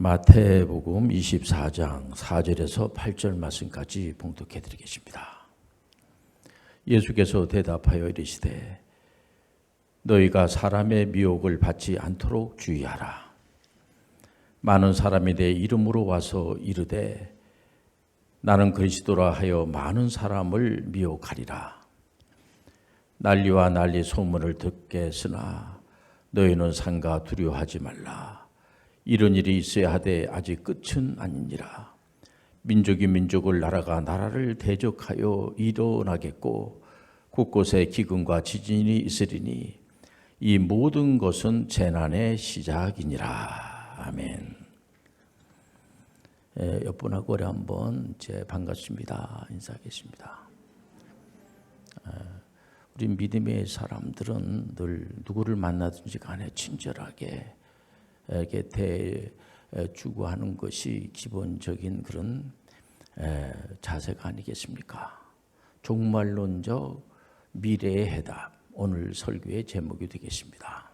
마태복음 24장 4절에서 8절 말씀까지 봉독해 드리겠습니다. 예수께서 대답하여 이르시되 너희가 사람의 미혹을 받지 않도록 주의하라. 많은 사람이 내 이름으로 와서 이르되 나는 그리스도라 하여 많은 사람을 미혹하리라. 난리와 난리 소문을 듣겠으나 너희는 상가 두려워하지 말라. 이런 일이 있어야 하되 아직 끝은 아니니라. 민족이 민족을 나라가 나라를 대적하여 일어나겠고 곳곳에 기근과 지진이 있으리니 이 모든 것은 재난의 시작이니라. 아멘. 옆분하고 오래 한번 반갑습니다 인사하겠습니다. 우리 믿음의 사람들은 늘 누구를 만나든지 간에 친절하게 대주고 하는 것이 기본적인 그런 자세가 아니겠습니까? 종말론적 미래의 해답, 오늘 설교의 제목이 되겠습니다.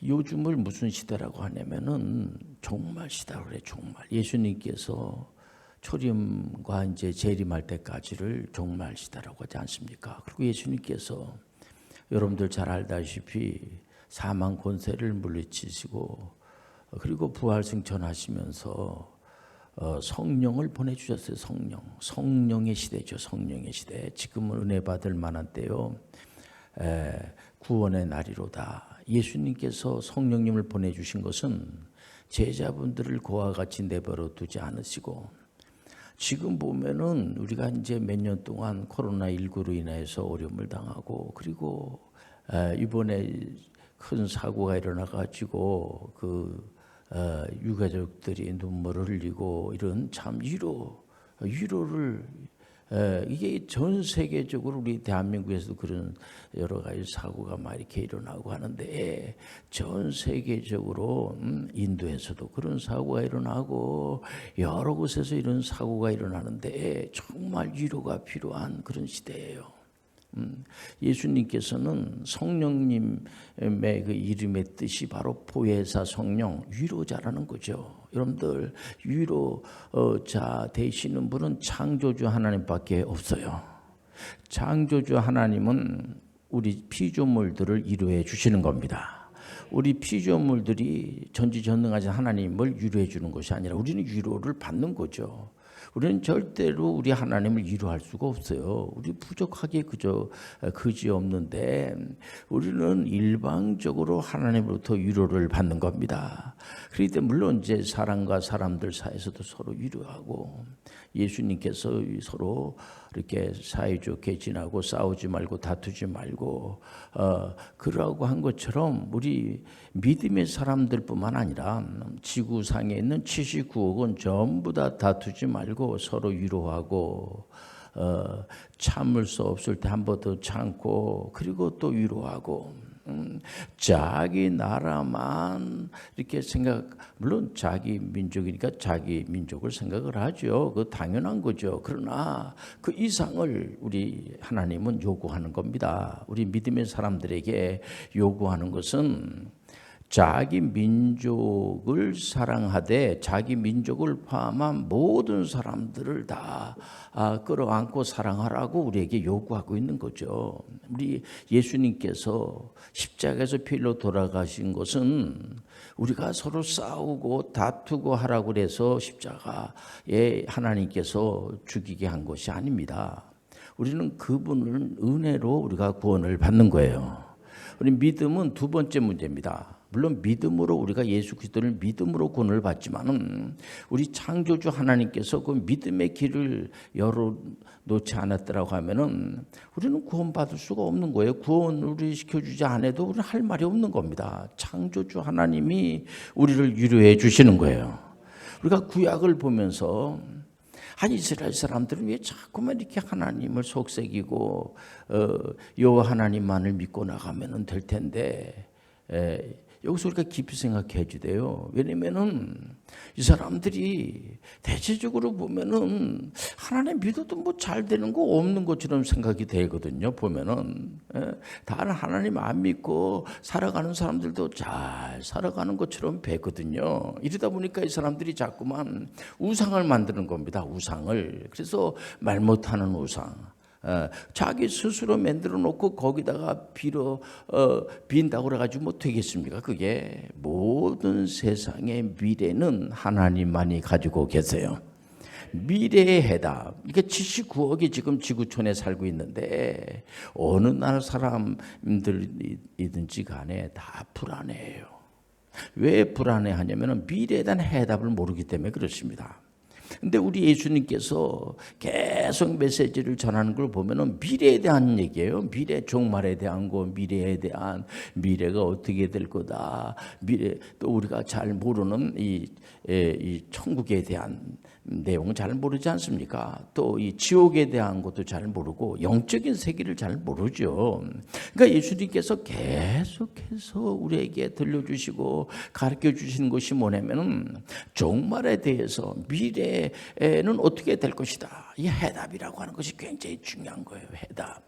요즘을 무슨 시대라고 하냐면은 종말 시대라고 그래요. 종말. 예수님께서 초림과 이제 재림할 때까지를 종말 시대라고 하지 않습니까? 그리고 예수님께서 여러분들 잘 알다시피 사망 권세를 물리치시고 그리고 부활 승천하시면서 성령을 보내주셨어요. 성령의 시대죠. 성령의 시대. 지금은 은혜 받을 만한 때요. 구원의 날이로다. 예수님께서 성령님을 보내주신 것은 제자분들을 그와 같이 내버려 두지 않으시고 지금 보면은 우리가 이제 몇 년 동안 코로나19로 인해서 어려움을 당하고 그리고 이번에 큰 사고가 일어나가지고 유가족들이 눈물을 흘리고 이런 참 위로를 이게 전 세계적으로 우리 대한민국에서도 그런 여러 가지 사고가 막 이렇게 일어나고 하는데 전 세계적으로 인도에서도 그런 사고가 일어나고 여러 곳에서 이런 사고가 일어나는데 정말 위로가 필요한 그런 시대예요. 예수님께서는 성령님의 그 이름의 뜻이 바로 보혜사 성령, 위로자라는 거죠. 여러분들 위로자 되시는 분은 창조주 하나님밖에 없어요. 창조주 하나님은 우리 피조물들을 위로해 주시는 겁니다. 우리 피조물들이 전지전능하신 하나님을 위로해 주는 것이 아니라 우리는 위로를 받는 거죠. 우리는 절대로 우리 하나님을 위로할 수가 없어요. 우리 부족하게 그지 없는데 우리는 일방적으로 하나님으로부터 위로를 받는 겁니다. 그렇기 때문에 물론 이제 사람과 사람들 사이에서도 서로 위로하고 예수님께서 서로 이렇게 사이좋게 지나고 싸우지 말고 다투지 말고 그러고 한 것처럼 우리 믿음의 사람들뿐만 아니라 지구상에 있는 79억은 전부 다 다투지 말고 서로 위로하고 참을 수 없을 때 한 번 더 참고 그리고 또 위로하고 자기 나라만 이렇게 물론 자기 민족이니까 자기 민족을 생각을 하죠. 그 당연한 거죠. 그러나 그 이상을 우리 하나님은 요구하는 겁니다. 우리 믿음의 사람들에게 요구하는 것은 자기 민족을 사랑하되 자기 민족을 포함한 모든 사람들을 다 끌어안고 사랑하라고 우리에게 요구하고 있는 거죠. 우리 예수님께서 십자가에서 피 흘려 돌아가신 것은 우리가 서로 싸우고 다투고 하라고 그래서 십자가에 하나님께서 죽이게 한 것이 아닙니다. 우리는 그분을 은혜로 우리가 구원을 받는 거예요. 우리 믿음은 두 번째 문제입니다. 물론 믿음으로 우리가 예수 그리스도를 믿음으로 구원을 받지만은 우리 창조주 하나님께서 그 믿음의 길을 열어놓지 않았더라고 하면은 우리는 구원받을 수가 없는 거예요. 구원을 시켜주지 않아도 우리는 할 말이 없는 겁니다. 창조주 하나님이 우리를 위로해 주시는 거예요. 우리가 구약을 보면서 이스라엘 사람들은 왜 자꾸만 이렇게 하나님을 속삭이고 여호와 하나님만을 믿고 나가면 될 텐데 여기서 우리가 깊이 생각해야 돼요. 왜냐면은 이 사람들이 대체적으로 보면은 하나님 믿어도 뭐 잘 되는 거 없는 것처럼 생각이 되거든요. 보면은 다른 하나님 안 믿고 살아가는 사람들도 잘 살아가는 것처럼 뵈거든요. 이러다 보니까 이 사람들이 자꾸만 우상을 만드는 겁니다. 우상을. 그래서 말 못하는 우상. 자기 스스로 만들어 놓고 거기다가 빈다고 그래가지고 뭐 되겠습니까? 그게 모든 세상의 미래는 하나님만이 가지고 계세요. 미래의 해답. 이게 79억이 지금 지구촌에 살고 있는데 어느 나라 사람들이든지 간에 다 불안해요. 왜 불안해하냐면 미래에 대한 해답을 모르기 때문에 그렇습니다. 근데 우리 예수님께서 계속 메시지를 전하는 걸 보면은 미래에 대한 얘기예요. 미래 종말에 대한 거, 미래에 대한 미래가 어떻게 될 거다. 미래 또 우리가 잘 모르는 이 천국에 대한 내용은 잘 모르지 않습니까? 또 이 지옥에 대한 것도 잘 모르고 영적인 세계를 잘 모르죠. 그러니까 예수님께서 계속해서 우리에게 들려주시고 가르쳐 주시는 것이 뭐냐면은 종말에 대해서 미래에는 어떻게 될 것이다. 이 해답이라고 하는 것이 굉장히 중요한 거예요. 해답.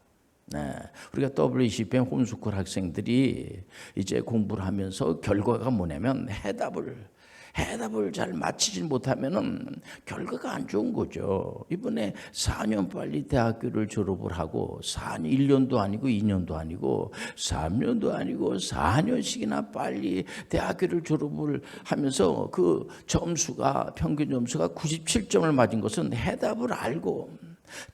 네, 우리가 WCPM 홈스쿨 학생들이 이제 공부를 하면서 결과가 뭐냐면 해답을 잘 맞히지 못하면은 결과가 안 좋은 거죠. 이번에 4년 빨리 대학교를 졸업을 하고 1년도 아니고 2년도 아니고 3년도 아니고 4년씩이나 빨리 대학교를 졸업을 하면서 그 점수가 평균 점수가 97점을 맞은 것은 해답을 알고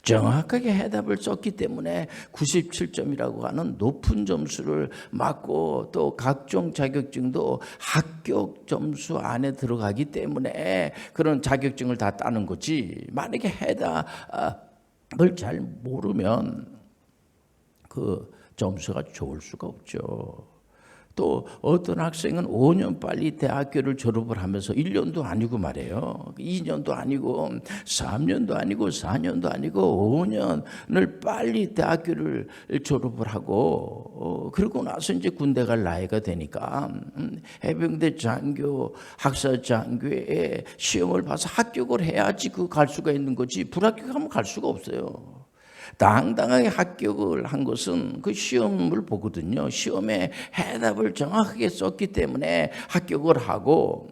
정확하게 해답을 썼기 때문에 97점이라고 하는 높은 점수를 맞고 또 각종 자격증도 합격 점수 안에 들어가기 때문에 그런 자격증을 다 따는 거지. 만약에 해답을 잘 모르면 그 점수가 좋을 수가 없죠. 또 어떤 학생은 5년 빨리 대학교를 졸업을 하면서 1년도 아니고 말이에요. 2년도 아니고 3년도 아니고 4년도 아니고 5년을 빨리 대학교를 졸업을 하고 그러고 나서 이제 군대 갈 나이가 되니까 해병대 장교, 학사 장교에 시험을 봐서 합격을 해야지 그 갈 수가 있는 거지 불합격하면 갈 수가 없어요. 당당하게 합격을 한 것은 그 시험을 보거든요. 시험에 해답을 정확하게 썼기 때문에 합격을 하고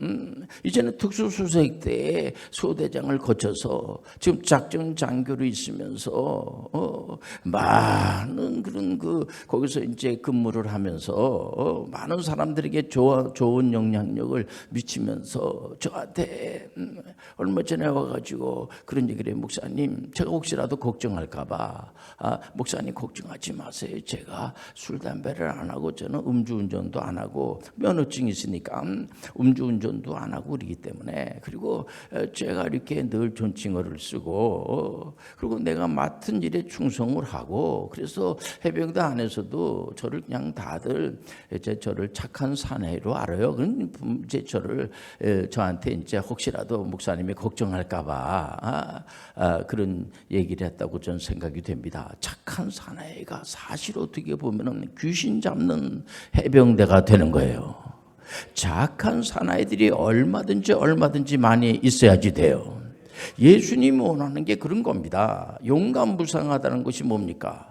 이제는 특수수색대에 소대장을 거쳐서 지금 작전 장교로 있으면서 많은 그런 거기서 이제 근무를 하면서 많은 사람들에게 좋은 영향력을 미치면서 저한테 얼마 전에 와가지고 그런 얘기를 해요. 목사님, 제가 혹시라도 걱정할까봐 목사님 걱정하지 마세요. 제가 술, 담배를 안 하고 저는 음주운전도 안 하고 면허증이 있으니까 음주운전도 안 하고 그러기 때문에 그리고 제가 이렇게 늘 존칭어를 쓰고 그리고 내가 맡은 일에 충성을 하고 그래서 해병대 안에서도 저를 그냥 다들 이제 저를 착한 사내로 알아요. 그럼 이제 저한테 이제 혹시라도 목사님이 걱정할까봐 그런 얘기를 했다고 저는 생각이 됩니다. 착한 사나이가 사실 어떻게 보면은 귀신 잡는 해병대가 되는 거예요. 착한 사나이들이 얼마든지 많이 있어야지 돼요. 예수님이 원하는 게 그런 겁니다. 용감무상하다는 것이 뭡니까?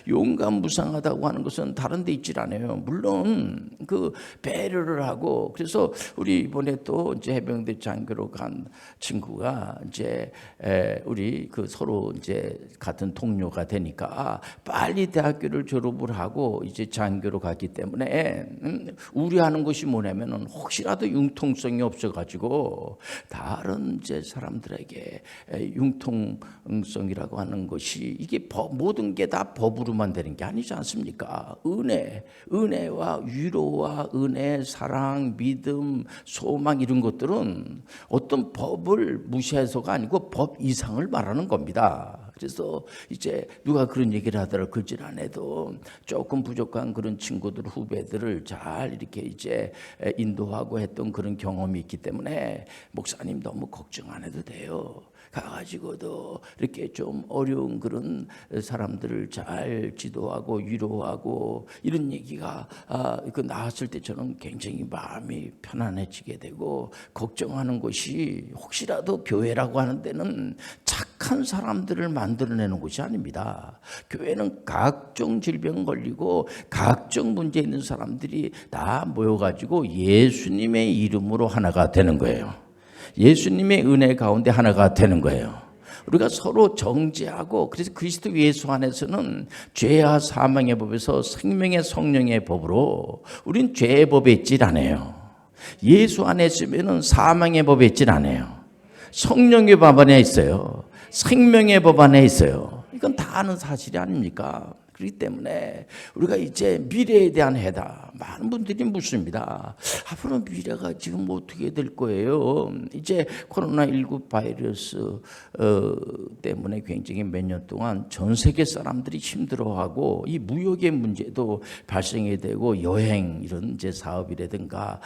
용감무상하다고 하는 것은 다른 데 있질 않아요. 물론 그 배려를 하고 그래서 우리 이번에 또 이제 해병대 장교로 간 친구가 이제 우리 그 서로 이제 같은 동료가 되니까 빨리 대학교를 졸업을 하고 이제 장교로 갔기 때문에 우려하는 것이 뭐냐면은 혹시라도 융통성이 없어가지고 다른 이제 사람들에게 융통성이라고 하는 것이 이게 모든 게 다 법으로만 되는 게 아니지 않습니까? 은혜와 위로와 은혜, 사랑, 믿음, 소망 이런 것들은 어떤 법을 무시해서가 아니고 법 이상을 말하는 겁니다. 그래서 이제 누가 그런 얘기를 하더라도 그질 안 해도 조금 부족한 그런 친구들, 후배들을 잘 이렇게 이제 인도하고 했던 그런 경험이 있기 때문에 목사님 너무 걱정 안 해도 돼요. 가가지고도 이렇게 좀 어려운 그런 사람들을 잘 지도하고 위로하고 이런 얘기가 그 나왔을 때 저는 굉장히 마음이 편안해지게 되고, 걱정하는 것이 혹시라도 교회라고 하는 데는 착한 사람들을 만들어내는 곳이 아닙니다. 교회는 각종 질병 걸리고 각종 문제 있는 사람들이 다 모여가지고 예수님의 이름으로 하나가 되는 거예요. 예수님의 은혜 가운데 하나가 되는 거예요. 우리가 서로 정죄하고, 그래서 그리스도 예수 안에서는 죄와 사망의 법에서 생명의 성령의 법으로 우린 죄의 법에 있질 않아요. 예수 안에 있으면 사망의 법에 있질 않아요. 성령의 법 안에 있어요. 생명의 법 안에 있어요. 이건 다 아는 사실이 아닙니까? 그렇기 때문에 우리가 이제 미래에 대한 해답, 많은 분들이 묻습니다. 앞으로 미래가 지금 어떻게 될 거예요? 이제 코로나19 바이러스 때문에 굉장히 몇 년 동안 전 세계 사람들이 힘들어하고, 이 무역의 문제도 발생이 되고, 여행 이런 이제 사업이라든가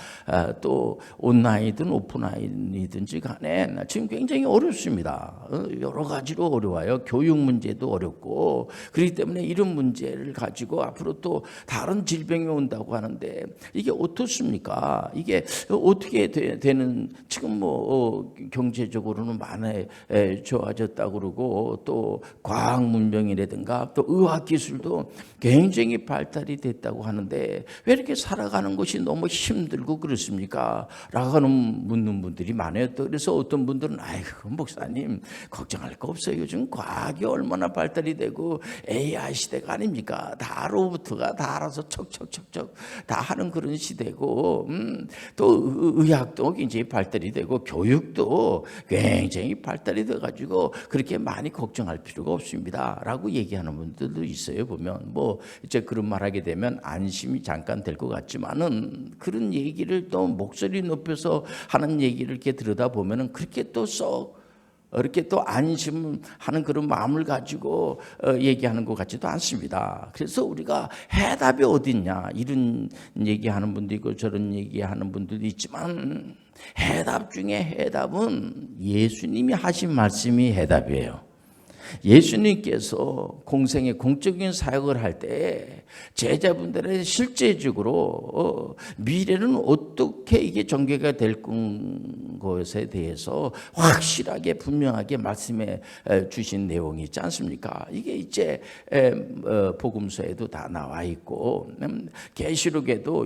또 온라인이든 오프라인이든지 간에 지금 굉장히 어렵습니다. 여러 가지로 어려워요. 교육 문제도 어렵고, 그렇기 때문에 이런 문제를 가지고 앞으로 또 다른 질병이 온다고 하는데 이게 어떻습니까? 이게 어떻게 되는, 지금 뭐 경제적으로는 많이 좋아졌다고 그러고, 또 과학 문명이라든가 또 의학 기술도 굉장히 발달이 됐다고 하는데 왜 이렇게 살아가는 것이 너무 힘들고 그렇습니까? 라고 묻는 분들이 많아요. 또 그래서 어떤 분들은 아이고 목사님 걱정할 거 없어요. 요즘 과학이 얼마나 발달이 되고 AI 시대가 아닙니까? 다 로봇가 다 알아서 척척척척 다 하는 그런 시대고, 또 의학도 굉장히 발달이 되고 교육도 굉장히 발달이 돼가지고 그렇게 많이 걱정할 필요가 없습니다 라고 얘기하는 분들도 있어요. 보면 뭐 이제 그런 말하게 되면 안심이 잠깐 될 것 같지만은, 그런 얘기를 또 목소리 높여서 하는 얘기를 이렇게 들여다보면은 그렇게 또 썩 이렇게 또 안심하는 그런 마음을 가지고 얘기하는 것 같지도 않습니다. 그래서 우리가 해답이 어딨냐 이런 얘기하는 분도 있고 저런 얘기하는 분들도 있지만, 해답 중에 해답은 예수님이 하신 말씀이 해답이에요. 예수님께서 공생의 공적인 사역을 할 때 제자분들의 실제적으로 미래는 어떻게 이게 전개가 될 것에 대해서 확실하게 분명하게 말씀해 주신 내용이 있지 않습니까? 이게 이제 복음서에도 다 나와 있고, 계시록에도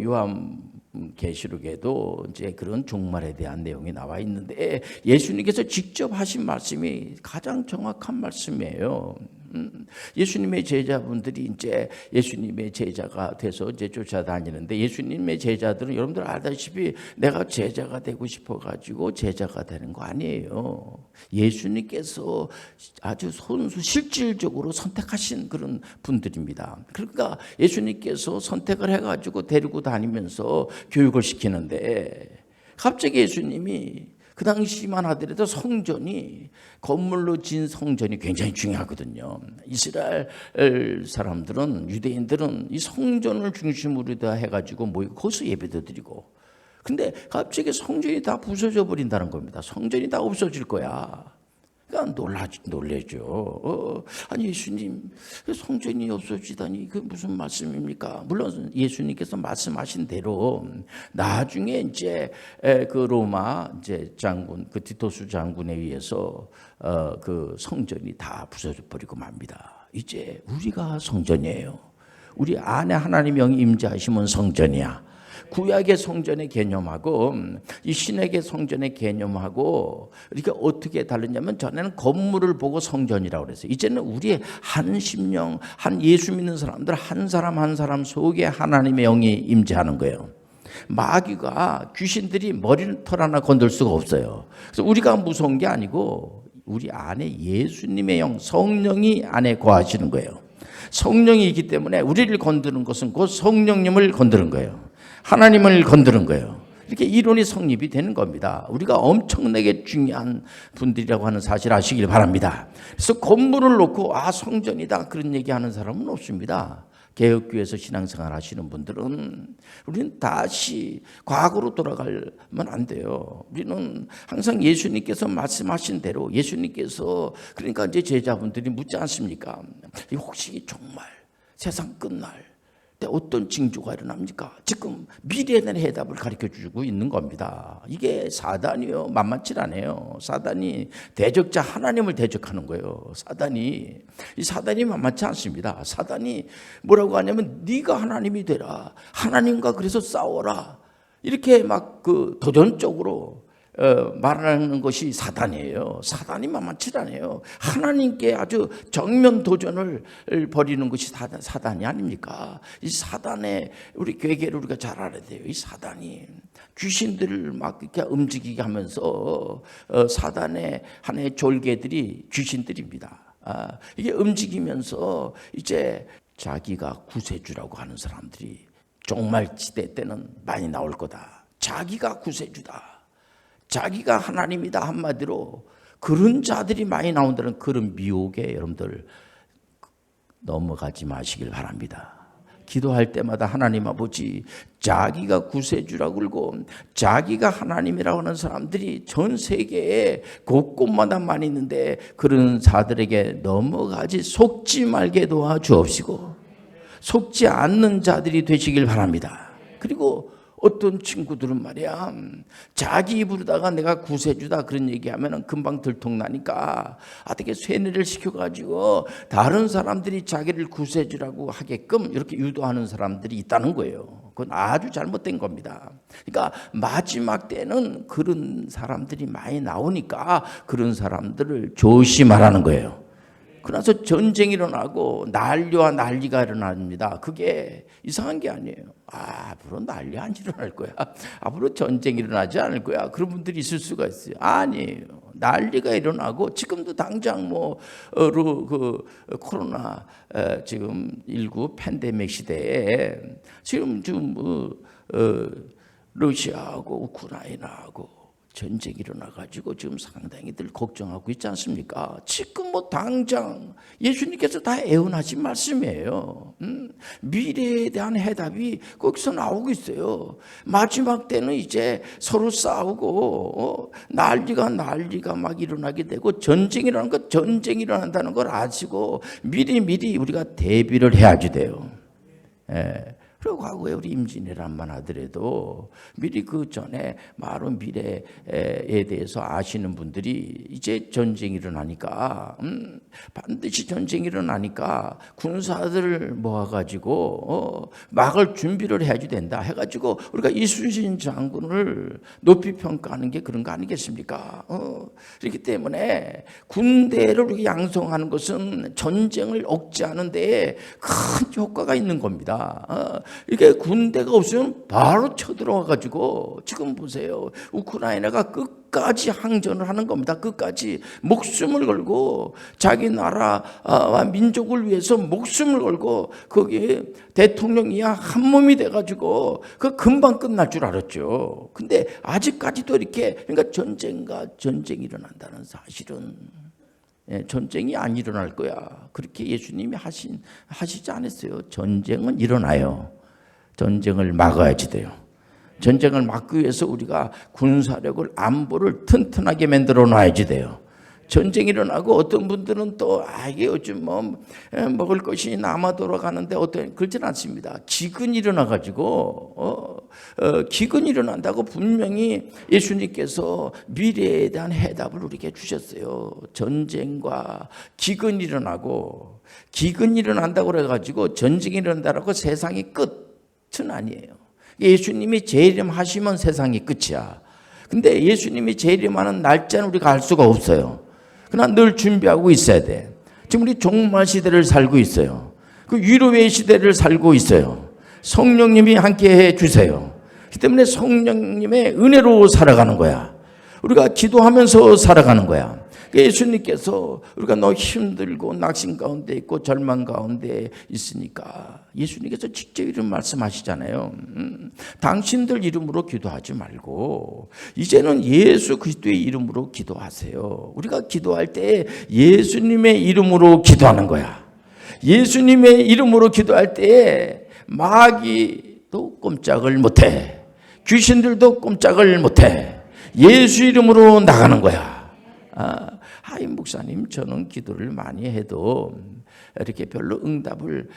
계시록에도 이제 그런 종말에 대한 내용이 나와 있는데, 예수님께서 직접 하신 말씀이 가장 정확한 말씀이에요. 예수님의 제자분들이 이제 예수님의 제자가 돼서 이제 쫓아다니는데, 예수님의 제자들은 여러분들 알다시피 내가 제자가 되고 싶어가지고 제자가 되는 거 아니에요. 예수님께서 아주 실질적으로 선택하신 그런 분들입니다. 그러니까 예수님께서 선택을 해가지고 데리고 다니면서 교육을 시키는데, 갑자기 예수님이 그 당시만 하더라도 성전이, 건물로 지은 성전이 굉장히 중요하거든요. 이스라엘 사람들은, 유대인들은 이 성전을 중심으로 다 해가지고 모이고 거기서 예배도 드리고, 근데 갑자기 성전이 다 부서져 버린다는 겁니다. 성전이 다 없어질 거야. 그러니까 놀래죠. 아니 예수님, 성전이 없어지다니 그 무슨 말씀입니까? 물론 예수님께서 말씀하신 대로 나중에 이제 그 로마 이제 장군, 그 티토스 장군에 의해서 그 성전이 다 부서져 버리고 맙니다. 이제 우리가 성전이에요. 우리 안에 하나님의 영이 임재하시면 성전이야. 구약의 성전의 개념하고 이 신약의 성전의 개념하고 이렇게 어떻게 다르냐면, 전에는 건물을 보고 성전이라고 그랬어요. 이제는 우리의 한 심령, 한 예수 믿는 사람들 한 사람 한 사람 속에 하나님의 영이 임재하는 거예요. 마귀가, 귀신들이 머리털 하나 건들 수가 없어요. 그래서 우리가 무서운 게 아니고 우리 안에 예수님의 영, 성령이 안에 거하시는 거예요. 성령이 있기 때문에 우리를 건드는 것은 곧 성령님을 건드는 거예요. 하나님을 건드는 거예요. 이렇게 이론이 성립이 되는 겁니다. 우리가 엄청나게 중요한 분들이라고 하는 사실 아시길 바랍니다. 그래서 건물을 놓고 성전이다 그런 얘기하는 사람은 없습니다. 개혁교회에서 신앙생활 하시는 분들은 우리는 다시 과거로 돌아가면 안 돼요. 우리는 항상 예수님께서 말씀하신 대로 예수님께서 그러니까 이제 제자분들이 묻지 않습니까? 혹시 정말 세상 끝날 때 어떤 징조가 일어납니까? 지금 미래에 대한 해답을 가르쳐주고 있는 겁니다. 이게 사단이요. 만만치 않아요. 사단이 대적자 하나님을 대적하는 거예요. 이 사단이 만만치 않습니다. 사단이 뭐라고 하냐면 네가 하나님이 되라. 하나님과 그래서 싸워라. 이렇게 막 도전적으로 말하는 것이 사단이에요. 사단이 만만치 않아요. 하나님께 아주 정면 도전을 벌이는 것이 사단이 아닙니까? 이 사단의 우리 괴계를 우리가 잘 알아야 돼요. 이 사단이 귀신들을 막 이렇게 움직이게 하면서 사단의 하나의 졸개들이 귀신들입니다. 이게 움직이면서 이제 자기가 구세주라고 하는 사람들이 종말지대 때는 많이 나올 거다. 자기가 구세주다. 자기가 하나님이다 한마디로 그런 자들이 많이 나온다는 그런 미혹에 여러분들 넘어가지 마시길 바랍니다. 기도할 때마다 하나님 아버지 자기가 구세주라고 그러고 자기가 하나님이라고 하는 사람들이 전 세계에 곳곳마다 많이 있는데 그런 자들에게 넘어가지 속지 말게 도와주옵시고 속지 않는 자들이 되시길 바랍니다. 그리고 어떤 친구들은 말이야 자기 입으로다가 내가 구세주다 그런 얘기하면 금방 들통나니까 어떻게 쇠뇌를 시켜가지고 다른 사람들이 자기를 구세주라고 하게끔 이렇게 유도하는 사람들이 있다는 거예요. 그건 아주 잘못된 겁니다. 그러니까 마지막 때는 그런 사람들이 많이 나오니까 그런 사람들을 조심하라는 거예요. 그래서 전쟁이 일어나고 난리와 난리가 일어납니다. 그게 이상한 게 아니에요. 앞으로 난리 안 일어날 거야. 앞으로 전쟁이 일어나지 않을 거야. 그런 분들이 있을 수가 있어요. 아니에요. 난리가 일어나고 지금도 당장 코로나 지금 19 팬데믹 시대에 지금 러시아하고 우크라이나하고 전쟁이 일어나가지고 지금 상당히들 걱정하고 있지 않습니까? 지금 당장 예수님께서 다 애원하신 말씀이에요. 미래에 대한 해답이 거기서 나오고 있어요. 마지막 때는 이제 서로 싸우고 난리가 막 일어나게 되고 전쟁이 일어난다는 걸 아시고 미리 우리가 대비를 해야지 돼요. 예. 그리고 과거에 우리 임진왜란만 하더라도 미리 그 전에 마른 미래에 대해서 아시는 분들이 이제 전쟁이 일어나니까 반드시 전쟁이 일어나니까 군사들을 모아가지고 막을 준비를 해야지 된다 해가지고 우리가 이순신 장군을 높이 평가하는 게 그런 거 아니겠습니까? 그렇기 때문에 군대를 우리가 양성하는 것은 전쟁을 억제하는 데에 큰 효과가 있는 겁니다. 이게 군대가 없으면 바로 쳐들어와 가지고 지금 보세요. 우크라이나가 끝까지 항전을 하는 겁니다. 끝까지 목숨을 걸고 자기 나라와 민족을 위해서 목숨을 걸고 거기 대통령이야 한 몸이 돼 가지고 그 금방 끝날 줄 알았죠. 근데 아직까지도 이렇게 그러니까 전쟁이 일어난다는 사실은 전쟁이 안 일어날 거야. 그렇게 예수님이 하시지 않았어요. 전쟁은 일어나요. 전쟁을 막아야지 돼요. 전쟁을 막기 위해서 우리가 군사력을 안보를 튼튼하게 만들어 놔야지 돼요. 전쟁이 일어나고 어떤 분들은 또 이게 요즘 먹을 것이 남아 돌아가는데 그렇지는 않습니다. 기근이 일어나가지고 기근이 일어난다고 분명히 예수님께서 미래에 대한 해답을 우리에게 주셨어요. 전쟁과 기근이 일어나고 기근이 일어난다고 그래가지고 전쟁이 일어난다고 세상이 끝은 아니에요. 예수님이 재림하시면 세상이 끝이야. 근데 예수님이 재림하는 날짜는 우리가 알 수가 없어요. 그러나 늘 준비하고 있어야 돼. 지금 우리 종말 시대를 살고 있어요. 그 위로의 시대를 살고 있어요. 성령님이 함께 해 주세요. 그렇기 때문에 성령님의 은혜로 살아가는 거야. 우리가 기도하면서 살아가는 거야. 예수님께서 우리가 너무 힘들고 낙심 가운데 있고 절망 가운데 있으니까 예수님께서 직접 이런 말씀하시잖아요. 당신들 이름으로 기도하지 말고 이제는 예수 그리스도의 이름으로 기도하세요. 우리가 기도할 때 예수님의 이름으로 기도하는 거야. 예수님의 이름으로 기도할 때 마귀도 꼼짝을 못해. 귀신들도 꼼짝을 못해. 예수 이름으로 나가는 거야. 하임 목사님, 저는 기도를 많이 해도 이렇게 별로 응답을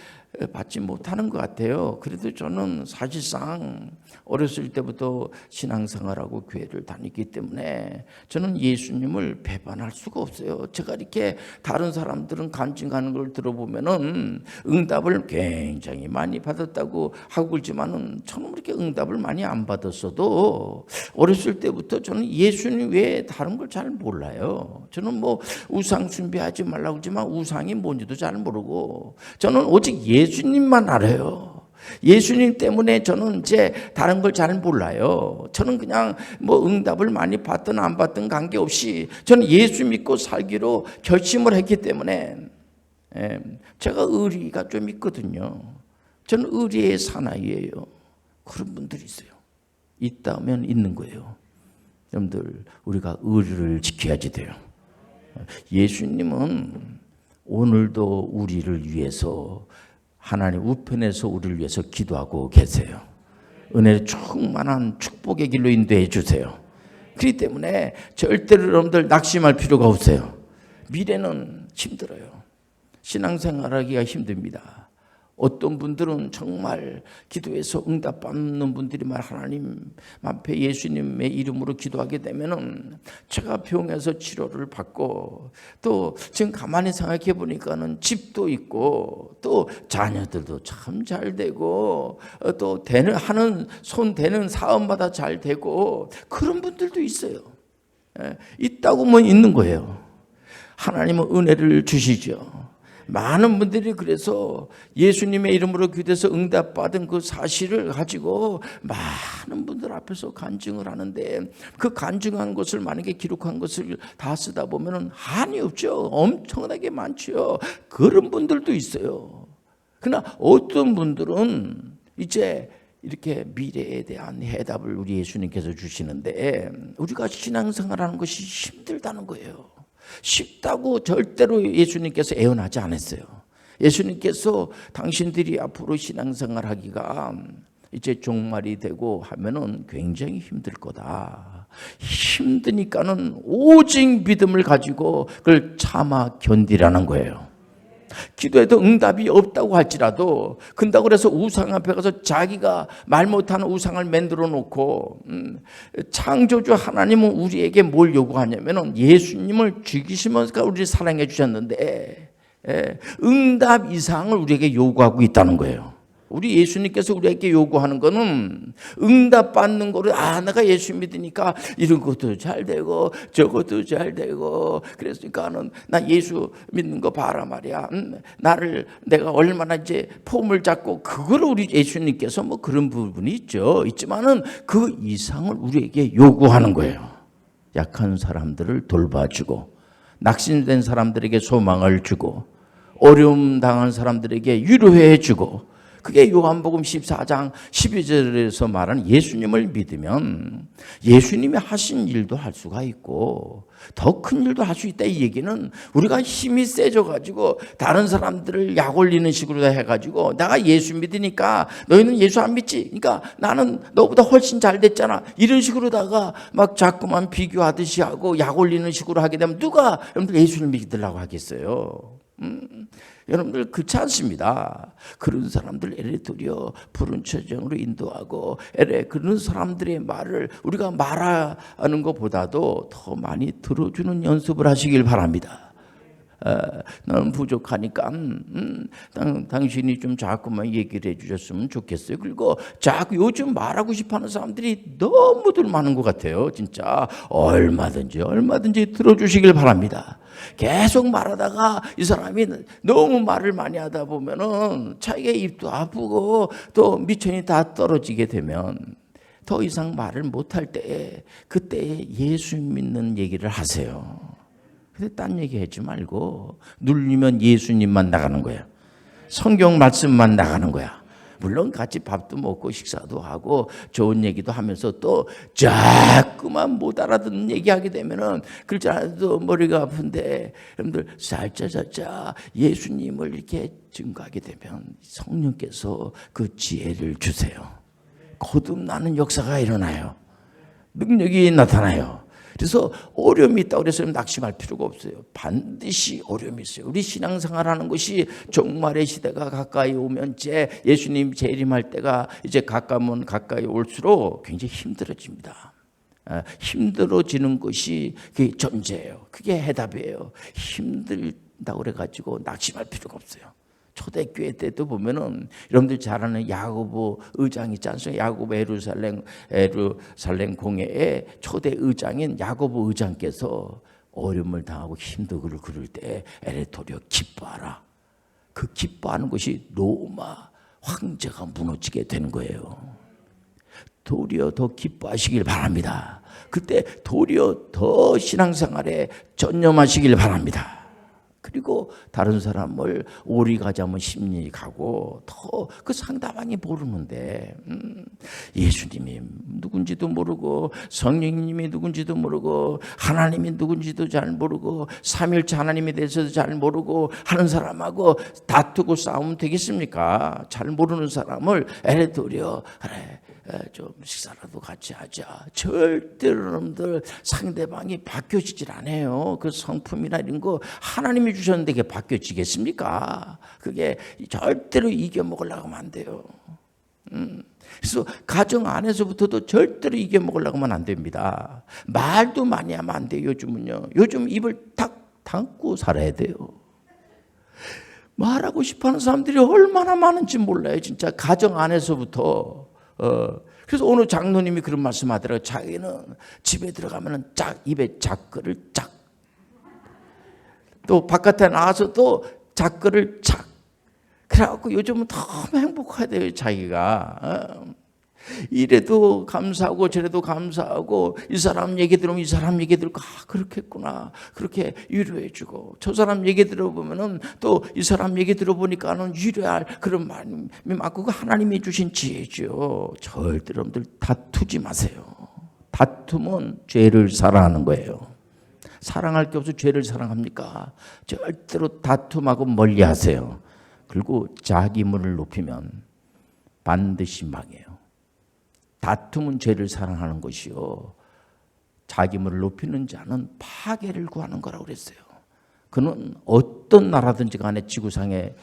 받지 못하는 것 같아요. 그래도 저는 사실상 어렸을 때부터 신앙생활하고 교회를 다니기 때문에 저는 예수님을 배반할 수가 없어요. 제가 이렇게 다른 사람들은 간증하는 걸 들어보면은 응답을 굉장히 많이 받았다고 하고 그러지만은 저는 그렇게 응답을 많이 안 받았어도 어렸을 때부터 저는 예수님 외에 다른 걸 잘 몰라요. 저는 뭐 우상 숭배하지 말라고 하지만 우상이 뭔지도 잘 모르고 저는 오직 예수님만 알아요. 예수님 때문에 저는 이제 다른 걸 잘 몰라요. 저는 그냥 뭐 응답을 많이 받든 안 받든 관계없이 저는 예수 믿고 살기로 결심을 했기 때문에 제가 의리가 좀 있거든요. 저는 의리의 사나이예요. 그런 분들이 있어요. 있다면 있는 거예요. 여러분들, 우리가 의리를 지켜야지 돼요. 예수님은 오늘도 우리를 위해서 하나님 우편에서 우리를 위해서 기도하고 계세요. 은혜의 충만한 축복의 길로 인도해 주세요. 그렇기 때문에 절대로 여러분들 낙심할 필요가 없어요. 미래는 힘들어요. 신앙생활하기가 힘듭니다. 어떤 분들은 정말 기도해서 응답받는 분들이 말 하나님 앞에 예수님의 이름으로 기도하게 되면은 제가 병에서 치료를 받고 또 지금 가만히 생각해 보니까는 집도 있고 또 자녀들도 참 잘 되고 또 손 대는 사업마다 잘 되고 그런 분들도 있어요. 있다고 뭐 있는 거예요. 하나님은 은혜를 주시죠. 많은 분들이 그래서 예수님의 이름으로 기도해서 응답받은 그 사실을 가지고 많은 분들 앞에서 간증을 하는데 그 간증한 것을 만약에 기록한 것을 다 쓰다 보면 한이 없죠. 엄청나게 많죠. 그런 분들도 있어요. 그러나 어떤 분들은 이제 이렇게 미래에 대한 해답을 우리 예수님께서 주시는데 우리가 신앙생활하는 것이 힘들다는 거예요. 쉽다고 절대로 예수님께서 애원하지 않았어요. 예수님께서 당신들이 앞으로 신앙생활 하기가 이제 종말이 되고 하면은 굉장히 힘들 거다. 힘드니까는 오직 믿음을 가지고 그걸 참아 견디라는 거예요. 기도해도 응답이 없다고 할지라도 근다고 해서 우상 앞에 가서 자기가 말 못하는 우상을 만들어 놓고 창조주 하나님은 우리에게 뭘 요구하냐면 예수님을 죽이시면서 우리를 사랑해 주셨는데 응답 이상을 우리에게 요구하고 있다는 거예요. 우리 예수님께서 우리에게 요구하는 거는 응답받는 거를 내가 예수 믿으니까 이런 것도 잘 되고 저것도 잘 되고 그랬으니까는 나 예수 믿는 거 봐라 말이야. 내가 얼마나 이제 폼을 잡고 그걸 우리 예수님께서 뭐 그런 부분이 있지만은 그 이상을 우리에게 요구하는 거예요. 약한 사람들을 돌봐주고 낙심된 사람들에게 소망을 주고 어려움 당한 사람들에게 위로해 주고 그게 요한복음 14장 12절에서 말하는 예수님을 믿으면 예수님이 하신 일도 할 수가 있고 더 큰 일도 할 수 있다. 이 얘기는 우리가 힘이 세져가지고 다른 사람들을 약 올리는 식으로 해가지고 내가 예수 믿으니까 너희는 예수 안 믿지? 그러니까 나는 너보다 훨씬 잘 됐잖아. 이런 식으로다가 막 자꾸만 비교하듯이 하고 약 올리는 식으로 하게 되면 누가 여러분들 예수를 믿으려고 하겠어요? 여러분들 그렇지 않습니다. 그런 사람들 에레토리어 푸른 처정으로 인도하고 그런 사람들의 말을 우리가 말하는 것보다도 더 많이 들어주는 연습을 하시길 바랍니다. 나는 부족하니까 당신이 좀 자꾸만 얘기를 해주셨으면 좋겠어요. 그리고 자꾸 요즘 말하고 싶어하는 사람들이 너무들 많은 것 같아요. 진짜 얼마든지 들어주시길 바랍니다. 계속 말하다가 이 사람이 너무 말을 많이 하다 보면은 자기가 입도 아프고 또 미천이 다 떨어지게 되면 더 이상 말을 못할 때에 그때 예수 믿는 얘기를 하세요. 근데 딴 얘기 하지 말고 눌리면 예수님만 나가는 거예요. 성경 말씀만 나가는 거야. 물론 같이 밥도 먹고 식사도 하고 좋은 얘기도 하면서 또 자꾸만 못 알아듣는 얘기하게 되면은 그렇지 않아도 머리가 아픈데, 여러분들 살짝 예수님을 이렇게 증거하게 되면 성령께서 그 지혜를 주세요. 거듭나는 역사가 일어나요. 능력이 나타나요. 그래서 어려움이 있다고 그래서 낙심할 필요가 없어요. 반드시 어려움이 있어요. 우리 신앙생활하는 것이 종말의 시대가 가까이 오면 예수님 재림할 때가 이제 가까우면 가까이 올수록 굉장히 힘들어집니다. 힘들어지는 것이 그게 전제예요. 그게 해답이에요. 힘들다고 그래가지고 낙심할 필요가 없어요. 초대교회 때도 보면은 여러분들 잘 아는 야고보 의장 있지 않습니까? 야고보 예루살렘 공회의 초대 의장인 야고보 의장께서 어려움을 당하고 힘들고 그럴 때 에레토리오 기뻐하라. 그 기뻐하는 것이 로마 황제가 무너지게 되는 거예요. 도리어 더 기뻐하시길 바랍니다. 그때 도리어 더 신앙생활에 전념하시길 바랍니다. 그리고 다른 사람을 오리 가자면 심리 가고 더 그 상대방이 모르는데 예수님이 누군지도 모르고 성령님이 누군지도 모르고 하나님이 누군지도 잘 모르고 삼일체 하나님에 대해서도 잘 모르고 하는 사람하고 다투고 싸우면 되겠습니까? 잘 모르는 사람을 에레도리어 그래 좀 식사라도 같이 하자. 절대로 여러분들 상대방이 바뀌어지질 않아요. 그 성품이나 이런 거 하나님이 주셨는데 그게 바뀌어지겠습니까? 그게 절대로 이겨먹으려고 하면 안 돼요. 그래서 가정 안에서부터도 절대로 이겨먹으려고 하면 안 됩니다. 말도 많이 하면 안 돼요. 요즘은요. 요즘 입을 탁 담고 살아야 돼요. 말하고 싶어하는 사람들이 얼마나 많은지 몰라요. 진짜 가정 안에서부터. 그래서 오늘 장로님이 그런 말씀 하더라고요. 자기는 집에 들어가면은 입에 작거를 짝. 또 바깥에 나와서 또 작거를 짝. 그래갖고 요즘은 너무 행복하대요, 자기가. 이래도 감사하고 저래도 감사하고 이 사람 얘기 들으면 이 사람 얘기 들고 그렇겠구나 그렇게 위로해주고 저 사람 얘기 들어보면은 또 이 사람 얘기 들어보니까는 위로할 그런 마음이 많고 그 하나님이 주신 지혜죠. 절대로 여러분들 다투지 마세요. 다투면 죄를 사랑하는 거예요. 사랑할 게 없어 죄를 사랑합니까? 절대로 다툼하고 멀리하세요. 그리고 자기 힘을 높이면 반드시 망해요. 다툼은 죄를 사랑하는 것이요. 자기 힘을 높이는 자는 파괴를 구하는 거라고 그랬어요. 그는 어떤 나라든지 간에 지구상에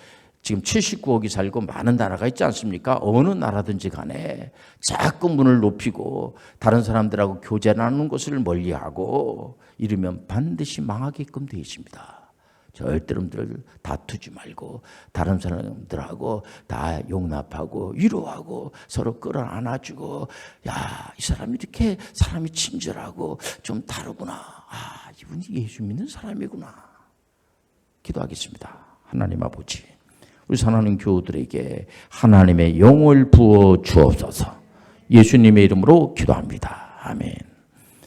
지금 79억이 살고 많은 나라가 있지 않습니까? 어느 나라든지 간에 자꾸 문을 높이고 다른 사람들하고 교제하는 것을 멀리하고 이러면 반드시 망하게끔 되어 있습니다. 절대로 다투지 말고 다른 사람들하고 다 용납하고 위로하고 서로 끌어안아주고 야, 이 사람이 이렇게 사람이 친절하고 좀 다르구나. 아, 이분이 예수 믿는 사람이구나. 기도하겠습니다. 하나님 아버지, 우리 사랑하는 교우들에게 하나님의 영을 부어 주옵소서. 예수님의 이름으로 기도합니다. 아멘.